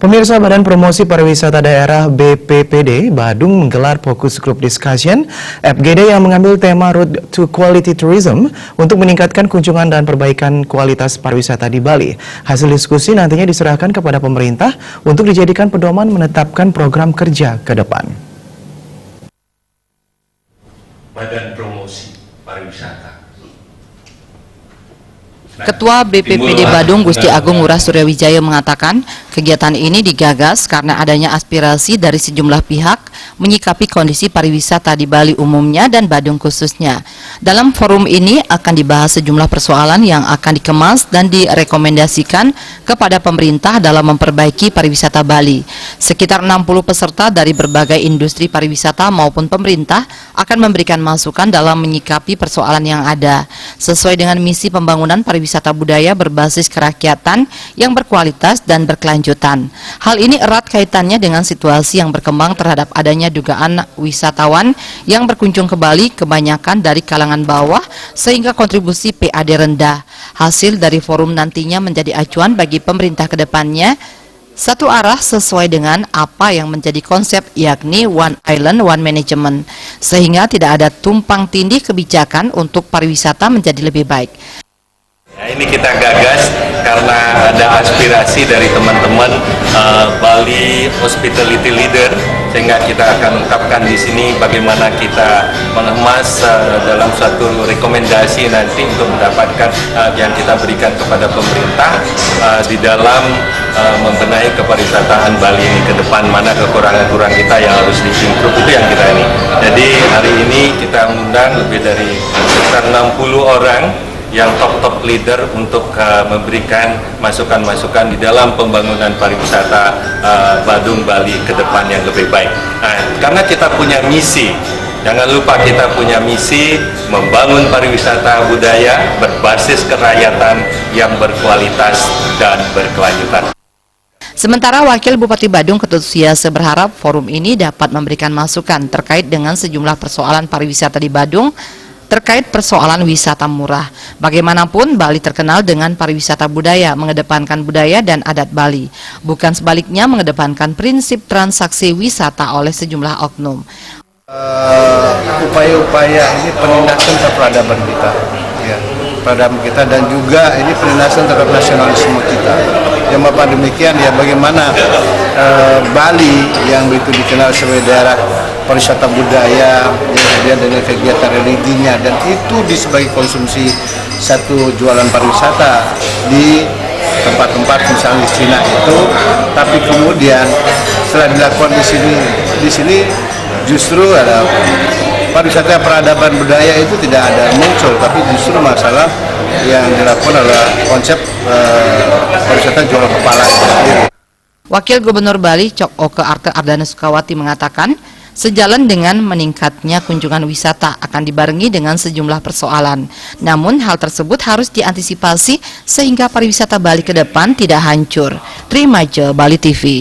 Pemirsa, Badan Promosi Pariwisata Daerah BPPD Badung menggelar Focus Group Discussion FGD yang mengambil tema Road to Quality Tourism untuk meningkatkan kunjungan dan perbaikan kualitas pariwisata di Bali. Hasil diskusi nantinya diserahkan kepada pemerintah untuk dijadikan pedoman menetapkan program kerja ke depan. Badan Promosi Pariwisata. Ketua BPPD Badung Gusti Agung Ngurah Suryawijaya mengatakan kegiatan ini digagas karena adanya aspirasi dari sejumlah pihak menyikapi kondisi pariwisata di Bali umumnya dan Badung khususnya. Dalam forum ini akan dibahas sejumlah persoalan yang akan dikemas dan direkomendasikan kepada pemerintah dalam memperbaiki pariwisata Bali. Sekitar 60 peserta dari berbagai industri pariwisata maupun pemerintah akan memberikan masukan dalam menyikapi persoalan yang ada sesuai dengan misi pembangunan pariwisata budaya berbasis kerakyatan yang berkualitas dan berkelanjutan. Hal ini erat kaitannya dengan situasi yang berkembang terhadap adanya dugaan wisatawan yang berkunjung ke Bali kebanyakan dari kalangan bawah sehingga kontribusi PAD rendah. Hasil dari forum nantinya menjadi acuan bagi pemerintah ke depannya satu arah sesuai dengan apa yang menjadi konsep yakni One Island, One Management sehingga tidak ada tumpang tindih kebijakan untuk pariwisata menjadi lebih baik. Ya, ini kita gagas karena ada aspirasi dari teman-teman Bali Hospitality Leader, sehingga kita akan ungkapkan di sini bagaimana kita mengemas dalam suatu rekomendasi nanti untuk mendapatkan yang kita berikan kepada pemerintah di dalam membenahi kepariwisataan Bali ini ke depan, mana kekurangan-kekurangan kita yang harus diimprove, itu yang kita ini. Jadi hari ini kita mengundang lebih dari sekitar 60 orang yang top leader untuk memberikan masukan-masukan di dalam pembangunan pariwisata Badung Bali ke depan yang lebih baik. Nah, karena kita punya misi, jangan lupa kita punya misi membangun pariwisata budaya berbasis kerakyatan yang berkualitas dan berkelanjutan. Sementara Wakil Bupati Badung Ketut Sugiarso berharap forum ini dapat memberikan masukan terkait dengan sejumlah persoalan pariwisata di Badung terkait persoalan wisata murah. Bagaimanapun Bali terkenal dengan pariwisata budaya, mengedepankan budaya dan adat Bali. Bukan sebaliknya mengedepankan prinsip transaksi wisata oleh sejumlah oknum. Upaya-upaya ini penindasan terhadap peradaban kita, ya, peradaban kita, dan juga ini penindasan terhadap nasionalisme kita. Yang Bapak demikian, ya, bagaimana Bali yang begitu dikenal sebagai daerah pariwisata budaya, kemudian dengan kegiatan religinya, dan itu sebagai konsumsi satu jualan pariwisata di tempat-tempat misalnya di Cina itu, tapi kemudian setelah dilakukan di sini justru ada pariwisata peradaban budaya itu tidak ada muncul, tapi justru masalah yang dilakukan adalah konsep pariwisata jual kepala itu sendiri. Wakil Gubernur Bali Cok Oke Ardana Sukawati mengatakan sejalan dengan meningkatnya kunjungan wisata akan dibarengi dengan sejumlah persoalan. Namun hal tersebut harus diantisipasi sehingga pariwisata Bali ke depan tidak hancur. Trimaja Bali TV.